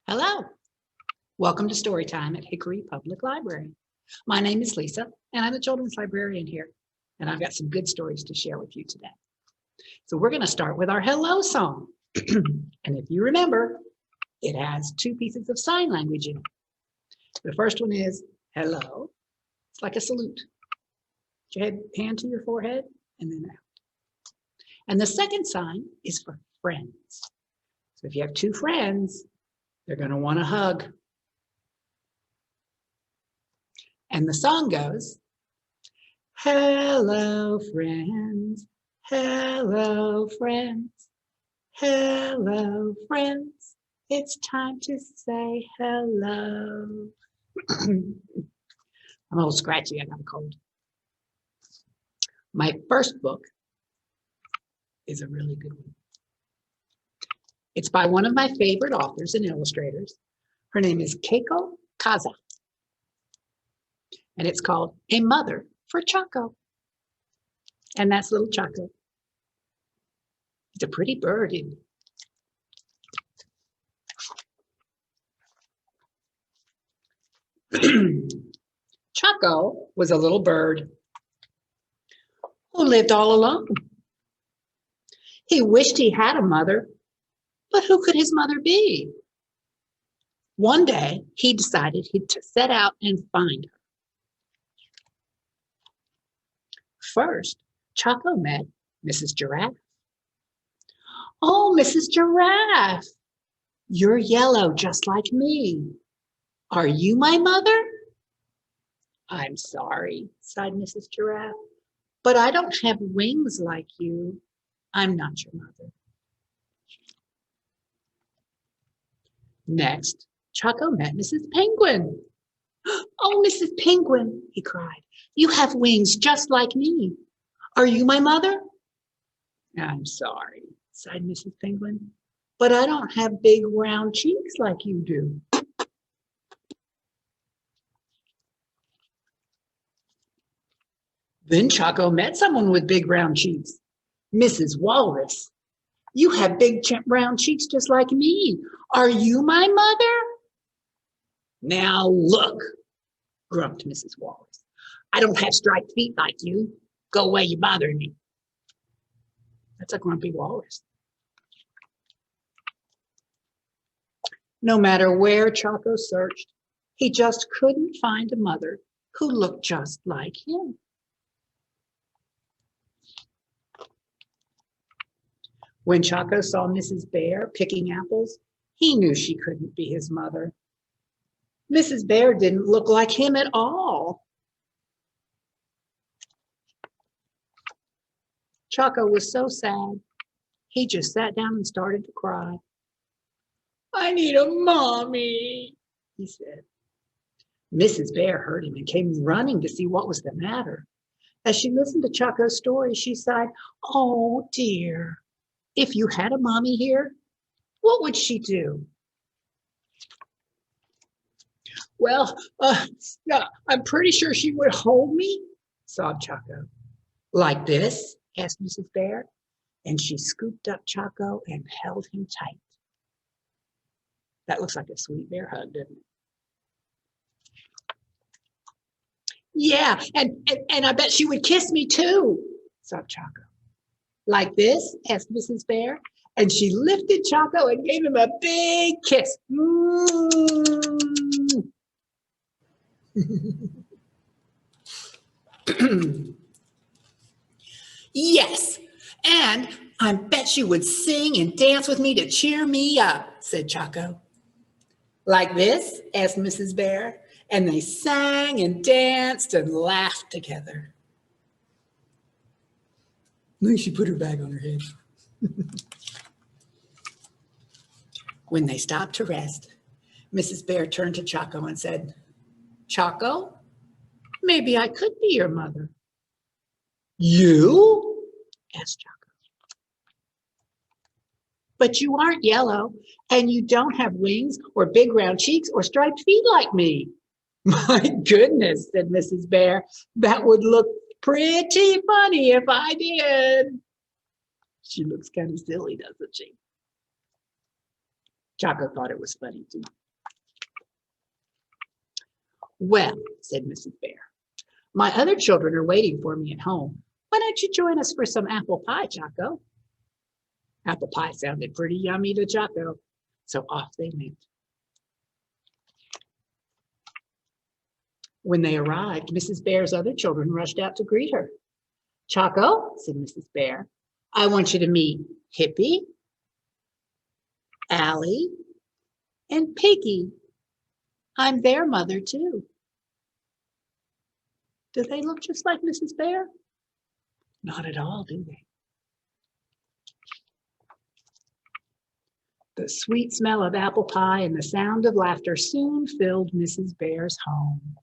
Hello, welcome to Storytime at Hickory Public Library. My name is Lisa, and I'm the children's librarian here, and I've got some good stories to share with you today. So we're going to start with our hello song. And if you remember, it has two pieces of sign language in it. The first one is hello. It's like a salute. Put your hand to your forehead and then out. And the second sign is for friends. So if you have two friends, they're going to want a hug. And the song goes, hello, friends. Hello, friends. Hello, friends. It's time to say hello. I'm a little scratchy. I got a cold. My first book is a really good one. It's by one of my favorite authors and illustrators. Her name is Keiko Kaza. And it's called A Mother for Choco. And that's little Choco. It's a pretty bird, isn't it? Choco was a little bird who lived all alone. He wished he had a mother, but who could his mother be? One day, he decided he'd set out and find her. First, Choco met Mrs. Giraffe. Oh, Mrs. Giraffe, you're yellow just like me. Are you my mother? I'm sorry, sighed Mrs. Giraffe, but I don't have wings like you. I'm not your mother. Next, Choco met Mrs. Penguin. Oh, Mrs. Penguin, he cried, you have wings just like me. Are you my mother? I'm sorry, sighed Mrs. Penguin, but I don't have big round cheeks like you do. Then Choco met someone with big round cheeks, Mrs. Walrus. You have big round cheeks just like me. Are you my mother? Now look, grumped Mrs. Walrus. I don't have striped feet like you. Go away, you're bothering me. That's a grumpy walrus. No matter where Choco searched, he just couldn't find a mother who looked just like him. When Choco saw Mrs. Bear picking apples, he knew she couldn't be his mother. Mrs. Bear didn't look like him at all. Choco was so sad, he just sat down and started to cry. I need a mommy, he said. Mrs. Bear heard him and came running to see what was the matter. As she listened to Choco's story, she sighed, oh dear, if you had a mommy here, what would she do? Well, I'm pretty sure she would hold me, sobbed Choco. Like this, asked Mrs. Bear, and she scooped up Choco and held him tight. That looks like a sweet bear hug, doesn't it? Yeah, and I bet she would kiss me too, sobbed Choco. Like this, asked Mrs. Bear, and she lifted Choco and gave him a big kiss. Yes, and I bet she would sing and dance with me to cheer me up, said Choco. Like this, asked Mrs. Bear, and they sang and danced and laughed together. Then she put her bag on her head. When they stopped to rest, Mrs. Bear turned to Choco and said, Choco, maybe I could be your mother. You? Asked Choco. But you aren't yellow, and you don't have wings or big round cheeks or striped feet like me. My goodness, said Mrs. Bear, that would look pretty funny if I did. She looks kind of silly, doesn't she? Choco thought it was funny too. Well, said Mrs. Bear, my other children are waiting for me at home. Why don't you join us for some apple pie, Choco? Apple pie sounded pretty yummy to Choco, so off they went. When they arrived, Mrs. Bear's other children rushed out to greet her. Choco, said Mrs. Bear, I want you to meet Hippie, Allie, and Piggy. I'm their mother, too. Do they look just like Mrs. Bear? Not at all, do they? The sweet smell of apple pie and the sound of laughter soon filled Mrs. Bear's home.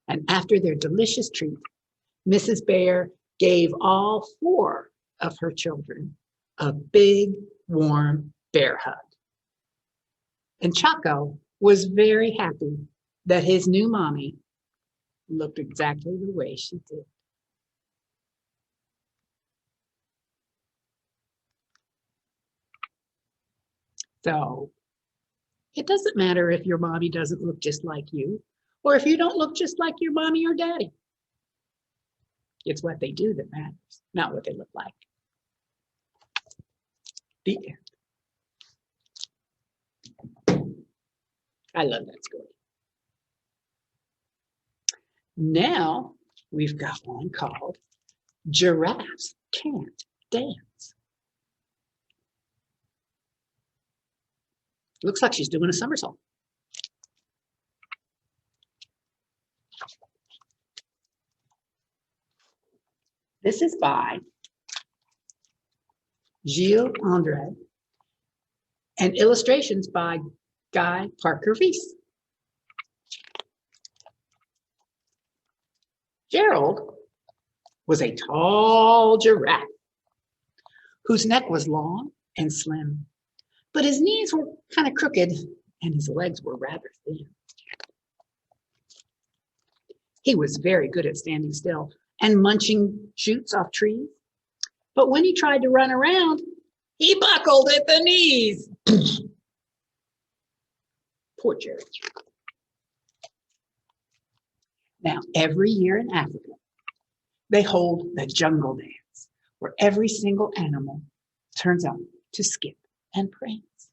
And after their delicious treat, Mrs. Bear gave all 4 of her children a big, warm bear hug. And Choco was very happy that his new mommy looked exactly the way she did. So it doesn't matter if your mommy doesn't look just like you, or if you don't look just like your mommy or daddy. It's what they do that matters, not what they look like. The end. I love that story. Now we've got one called Giraffes Can't Dance. Looks like she's doing a somersault. This is by Gilles André and illustrations by Guy Parker Reese. Gerald was a tall giraffe whose neck was long and slim, but his knees were kind of crooked and his legs were rather thin. He was very good at standing still and munching shoots off trees, but when he tried to run around, he buckled at the knees. Poor Gerald. Now, every year in Africa, they hold the jungle dance, where every single animal turns out to skip and prance.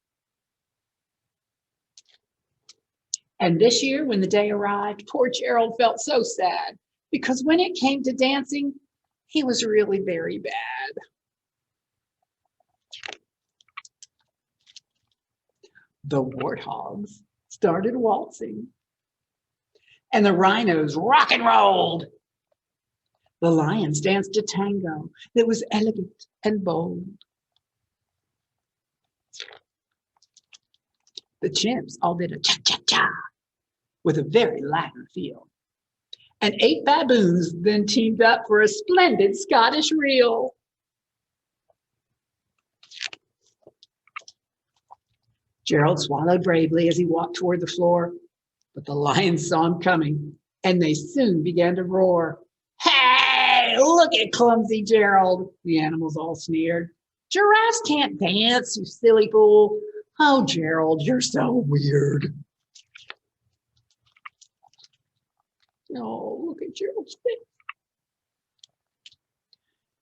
And this year, when the day arrived, poor Gerald felt so sad, because when it came to dancing, he was really very bad. The warthogs started waltzing, and the rhinos rock and rolled. The lions danced a tango that was elegant and bold. The chimps all did a cha-cha-cha with a very Latin feel. And 8 baboons then teamed up for a splendid Scottish reel. Gerald swallowed bravely as he walked toward the floor, but the lions saw him coming, and they soon began to roar. Hey, look at clumsy Gerald, the animals all sneered. Giraffes can't dance, you silly fool. Oh, Gerald, you're so weird. Oh, look at Gerald's face.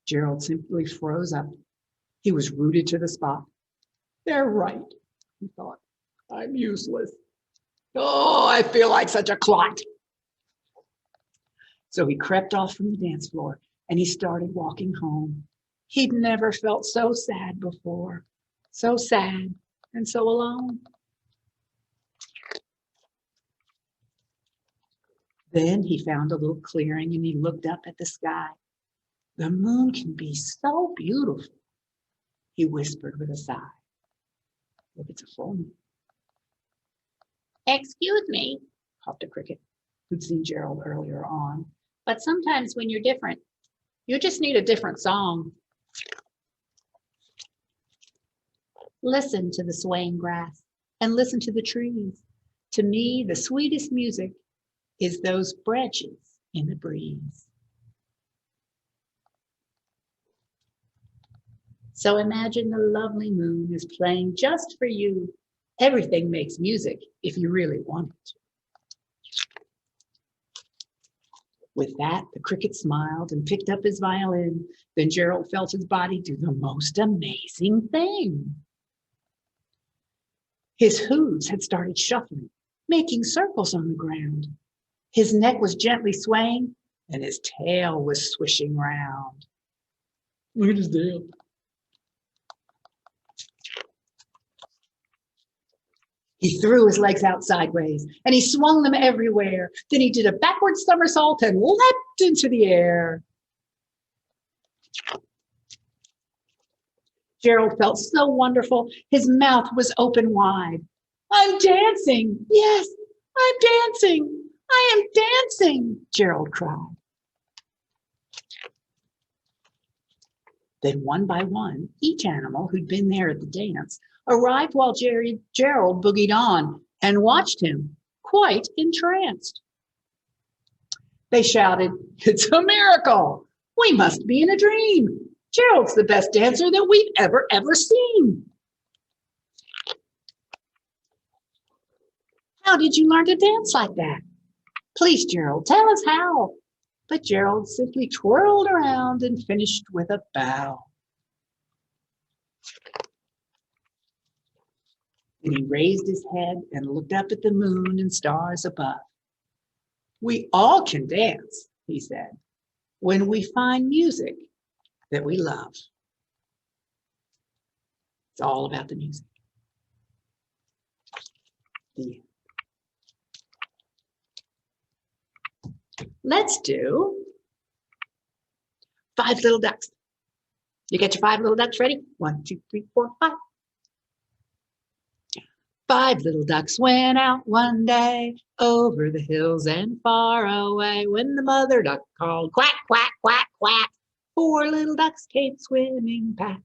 Gerald simply froze up. He was rooted to the spot. They're right, he thought. I'm useless. Oh, I feel like such a clot. So he crept off from the dance floor and he started walking home. He'd never felt so sad before. So sad and so alone. Then he found a little clearing and he looked up at the sky. The moon can be so beautiful, he whispered with a sigh. Look, it's a full moon. Excuse me, hopped a cricket who'd seen Gerald earlier on, but sometimes when you're different, you just need a different song. Listen to the swaying grass and listen to the trees. To me, the sweetest music is those branches in the breeze. So imagine the lovely moon is playing just for you. Everything makes music if you really want it to. With that, the cricket smiled and picked up his violin. Then Gerald felt his body do the most amazing thing. His hooves had started shuffling, making circles on the ground. His neck was gently swaying, and his tail was swishing round. Look at his tail. He threw his legs out sideways, and he swung them everywhere. Then he did a backward somersault and leapt into the air. Gerald felt so wonderful. His mouth was open wide. I'm dancing. Yes, I'm dancing. I am dancing, Gerald cried. Then one by one, each animal who'd been there at the dance arrived while Gerald boogied on and watched him, quite entranced. They shouted, "It's a miracle! We must be in a dream! Gerald's the best dancer that we've ever seen!" How did you learn to dance like that? Please, Gerald, tell us how. But Gerald simply twirled around and finished with a bow. Then he raised his head and looked up at the moon and stars above. We all can dance, he said, when we find music that we love. It's all about the music. The end. Let's do 5 little ducks. You get your 5 little ducks ready? 1, 2, 3, 4, 5. 5 little ducks went out one day over the hills and far away. When the mother duck called quack, quack, quack, quack, 4 little ducks came swimming back.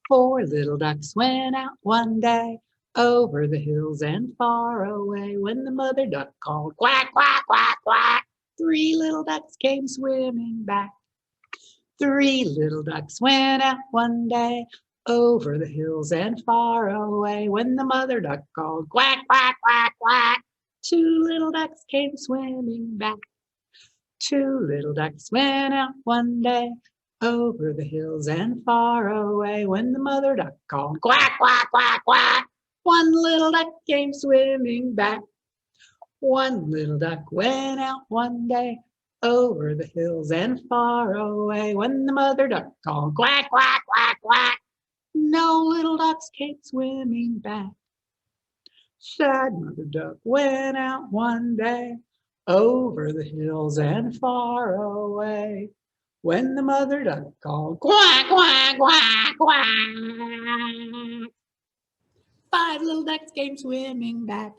4 little ducks went out one day over the hills and far away. When the mother duck called quack, quack, quack, quack, 3 little ducks came swimming back. 3 little ducks went out one day over the hills and far away. When the mother duck called quack, quack, quack, quack, 2 little ducks came swimming back. 2 little ducks went out one day over the hills and far away. When the mother duck called quack, quack, quack, quack, 1 little duck came swimming back. 1 little duck went out one day over the hills and far away. When the mother duck called quack, quack, quack, quack, no little ducks came swimming back. Sad mother duck went out one day over the hills and far away. When the mother duck called quack, quack, quack, quack, 5 little ducks came swimming back.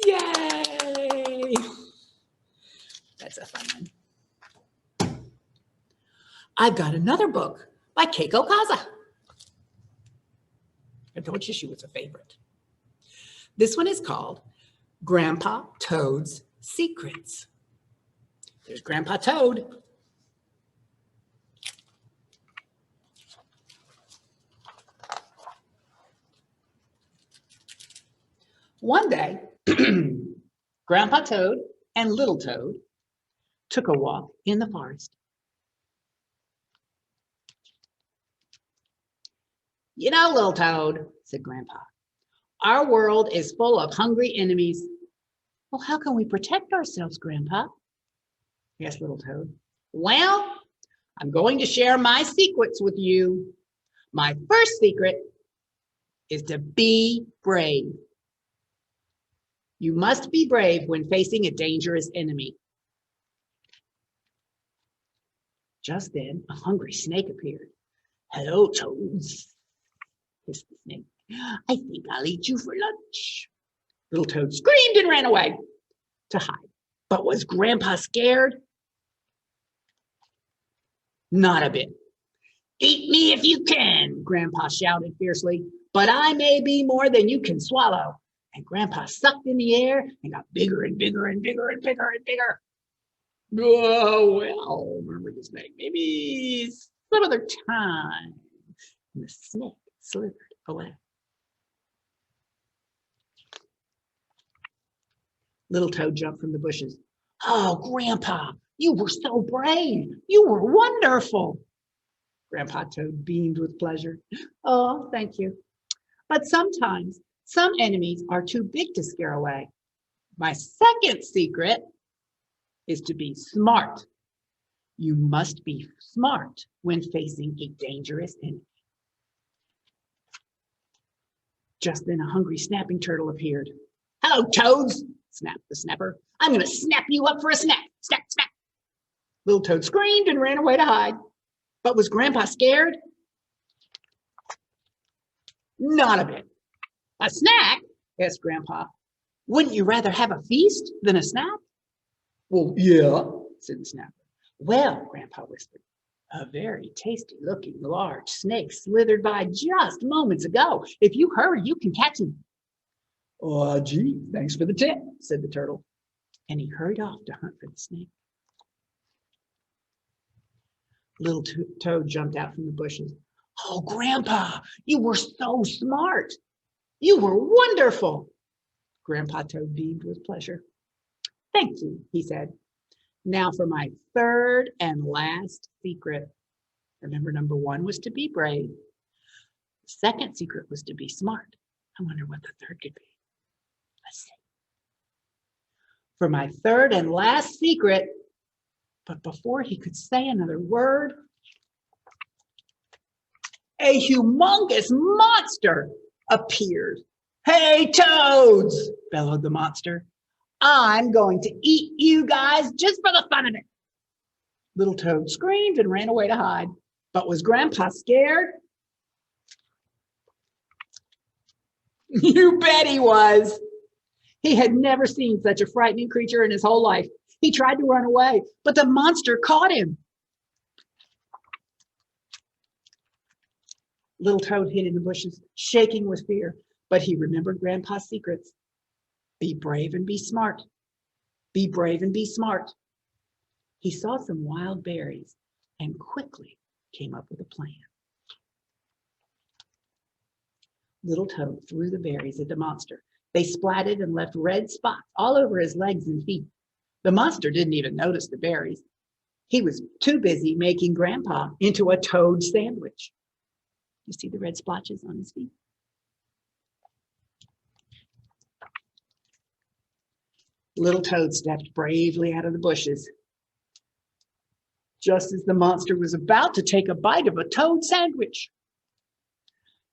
Yay! That's a fun one. I've got another book by Keiko Kaza. I told you she was a favorite. This one is called Grandpa Toad's Secrets. There's Grandpa Toad. One day, Grandpa Toad and Little Toad took a walk in the forest. You know, Little Toad, said Grandpa, our world is full of hungry enemies. Well, how can we protect ourselves, Grandpa? Asked Little Toad. Well, I'm going to share my secrets with you. My first secret is to be brave. You must be brave when facing a dangerous enemy. Just then, a hungry snake appeared. Hello, Toads, hissed the snake. I think I'll eat you for lunch. Little Toad screamed and ran away to hide. But was Grandpa scared? Not a bit. Eat me if you can, Grandpa shouted fiercely, but I may be more than you can swallow. And Grandpa sucked in the air and got bigger and bigger and bigger and bigger and bigger. Oh, well, murmured the snake, maybe some other time. and the snake slithered away. Little Toad jumped from the bushes. Oh, Grandpa, you were so brave. You were wonderful. Grandpa Toad beamed with pleasure. Oh, thank you. But sometimes some enemies are too big to scare away. My second secret is to be smart. You must be smart when facing a dangerous enemy. Just then a hungry snapping turtle appeared. Hello, Toads, snapped the snapper. I'm going to snap you up for a snack. Snap, snap. Little Toad screamed and ran away to hide. But was Grandpa scared? Not a bit. A snack? Asked Grandpa. Wouldn't you rather have a feast than a snack? Well, yeah, said the snapper. Well, Grandpa whispered, a very tasty-looking large snake slithered by just moments ago. If you hurry, you can catch him. Oh, gee, thanks for the tip, said the turtle. And he hurried off to hunt for the snake. Little Toad jumped out from the bushes. Oh, Grandpa, you were so smart. You were wonderful. Grandpa Toad beamed with pleasure. Thank you, he said. Now for my third and last secret. Remember, number one was to be brave. The second secret was to be smart. I wonder what the third could be. Let's see. For my third and last secret, but before he could say another word, a humongous monster appeared. Hey, Toads, bellowed the monster. I'm going to eat you guys just for the fun of it. Little Toad screamed and ran away to hide. But was Grandpa scared? You bet he was. He had never seen such a frightening creature in his whole life. He tried to run away, but the monster caught him. Little Toad hid in the bushes, shaking with fear, but he remembered Grandpa's secrets. Be brave and be smart. Be brave and be smart. He saw some wild berries and quickly came up with a plan. Little Toad threw the berries at the monster. They splattered and left red spots all over his legs and feet. The monster didn't even notice the berries. He was too busy making Grandpa into a toad sandwich. You see the red splotches on his feet? Little Toad stepped bravely out of the bushes. Just as the monster was about to take a bite of a toad sandwich.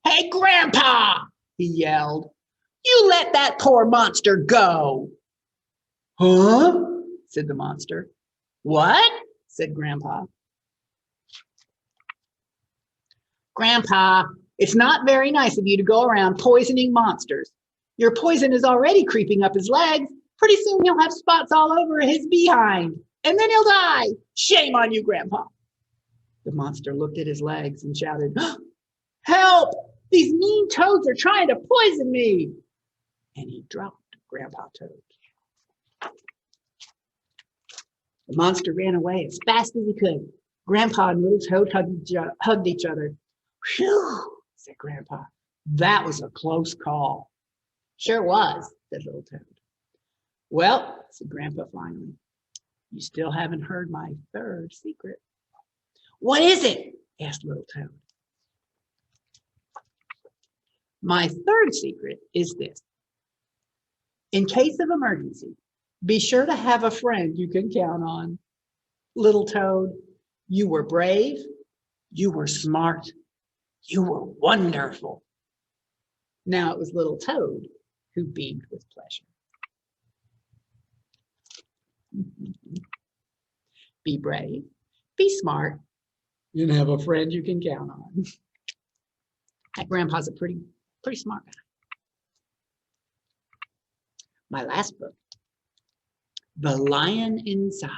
Hey, Grandpa, he yelled. You let that poor monster go. Huh? Said the monster. What? Said Grandpa. Grandpa, it's not very nice of you to go around poisoning monsters. Your poison is already creeping up his legs. Pretty soon he'll have spots all over his behind, and then he'll die. Shame on you, Grandpa. The monster looked at his legs and shouted, help! These mean toads are trying to poison me. And he dropped Grandpa Toad. The monster ran away as fast as he could. Grandpa and Little Toad hugged each other. Phew, said Grandpa. That was a close call. Sure was, said Little Toad. Well, said Grandpa finally, you still haven't heard my third secret. What is it? Asked Little Toad. My third secret is this. In case of emergency, be sure to have a friend you can count on. Little Toad, you were brave, you were smart, you were wonderful. Now it was Little Toad who beamed with pleasure. Be brave, be smart, and have a friend you can count on. That Grandpa's a pretty smart guy. My last book, The Lion Inside.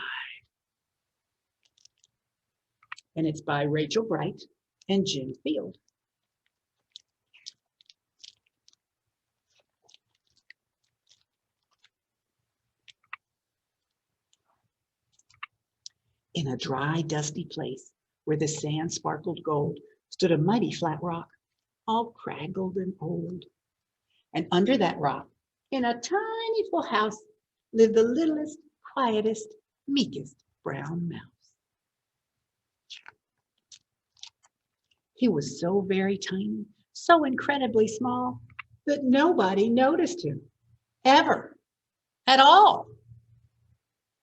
And it's by Rachel Bright and Jim Field. In a dry, dusty place where the sand sparkled gold stood a mighty flat rock, all craggled and old. And under that rock, in a tiny little house, lived the littlest, quietest, meekest brown mouse. He was so very tiny, so incredibly small, that nobody noticed him, ever, at all.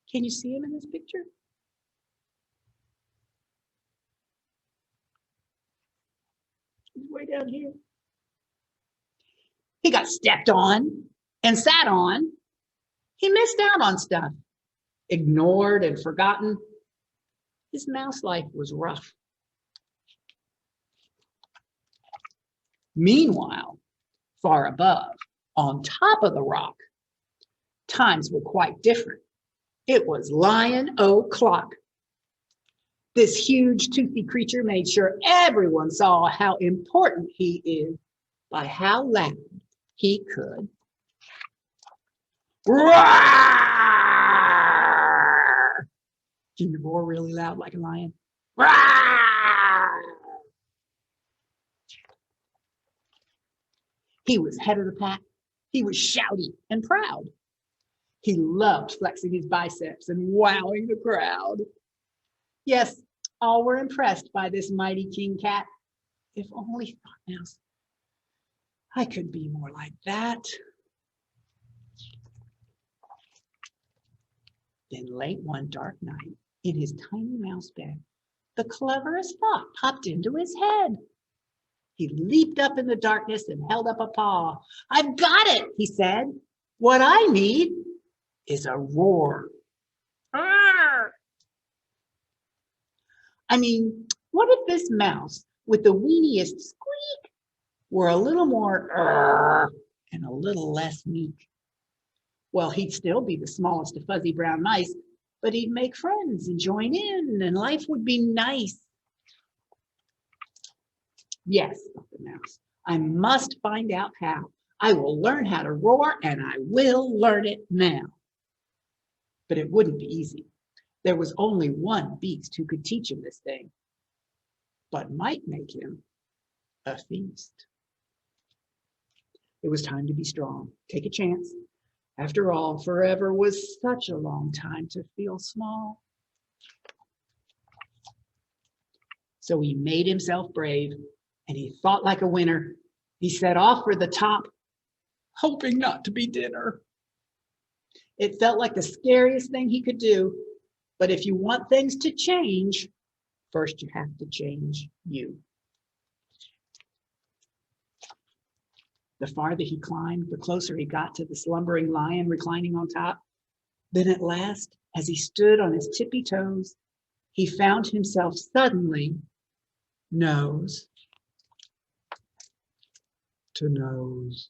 Can you see him in this picture? He's way down here. He got stepped on and sat on. He missed out on stuff, ignored and forgotten. His mouse life was rough. Meanwhile, far above, on top of the rock, times were quite different. It was Lion O'Clock. This huge, toothy creature made sure everyone saw how important he is by how loud he could roar. Can you roar really loud like a lion? Roar! He was head of the pack. He was shouty and proud. He loved flexing his biceps and wowing the crowd. Yes, all were impressed by this mighty King Cat. If only, thought Mouse, I could be more like that. Then late one dark night, in his tiny mouse bed, the cleverest thought popped into his head. He leaped up in the darkness and held up a paw. I've got it, he said. What I need is a roar. Arr! I mean, what if this mouse with the weeniest squeak were a little more and a little less meek? Well, he'd still be the smallest of fuzzy brown mice, but he'd make friends and join in, and life would be nice. Yes, thought the mouse, I must find out how. I will learn how to roar, and I will learn it now. But it wouldn't be easy. There was only one beast who could teach him this thing, but might make him a feast. It was time to be strong, take a chance. After all, forever was such a long time to feel small. So he made himself brave, and he thought like a winner. He set off for the top, hoping not to be dinner. It felt like the scariest thing he could do, but if you want things to change, first you have to change you. The farther he climbed, the closer he got to the slumbering lion reclining on top. Then at last, as he stood on his tippy toes, he found himself suddenly nose to nose.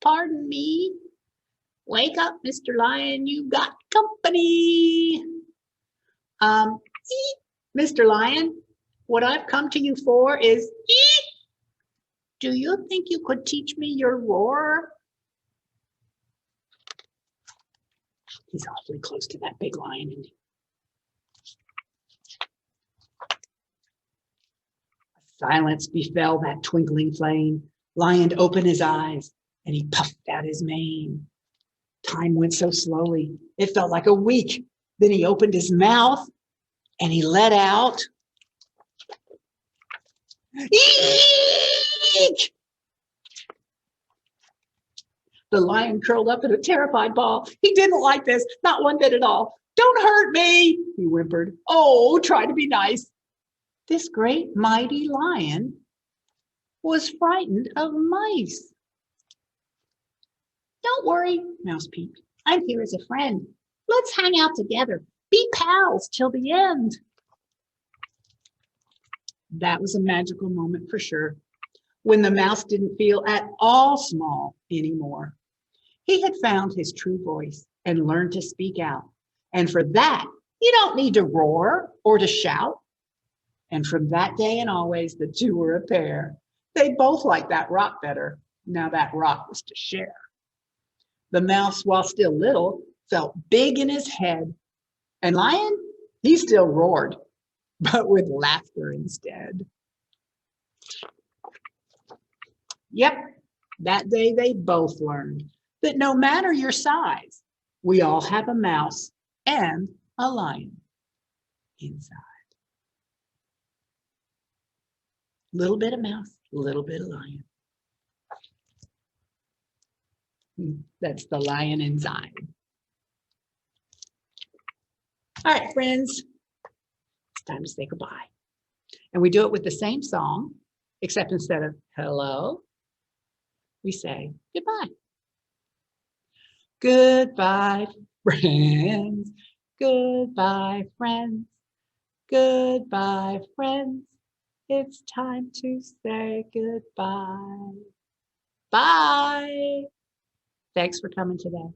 Pardon me. Wake up, Mr. Lion, you got company. Mr. Lion, what I've come to you for is, do you think you could teach me your roar? He's awfully close to that big lion, isn't he? Silence befell that twinkling flame. Lion opened his eyes, and he puffed out his mane. Time went so slowly, it felt like a week. Then he opened his mouth, and he let out, eek! The lion curled up in a terrified ball. He didn't like this, not one bit at all. Don't hurt me, he whimpered. Oh, try to be nice. This great, mighty lion was frightened of mice. Don't worry, Mouse peeped. I'm here as a friend. Let's hang out together. Be pals till the end. That was a magical moment for sure, when the mouse didn't feel at all small anymore. He had found his true voice and learned to speak out. And for that, you don't need to roar or to shout. And from that day and always, the two were a pair. They both liked that rock better. Now that rock was to share. The mouse, while still little, felt big in his head. And Lion, He still roared, but with laughter instead. Yep, that day they both learned that no matter your size, we all have a mouse and a lion inside. Little bit of mouse, little bit of lion. That's the lion inside. All right, friends, it's time to say goodbye. And we do it with the same song, except instead of hello, we say goodbye. Goodbye, friends. Goodbye, friends. Goodbye, friends. It's time to say goodbye. Bye. Thanks for coming today.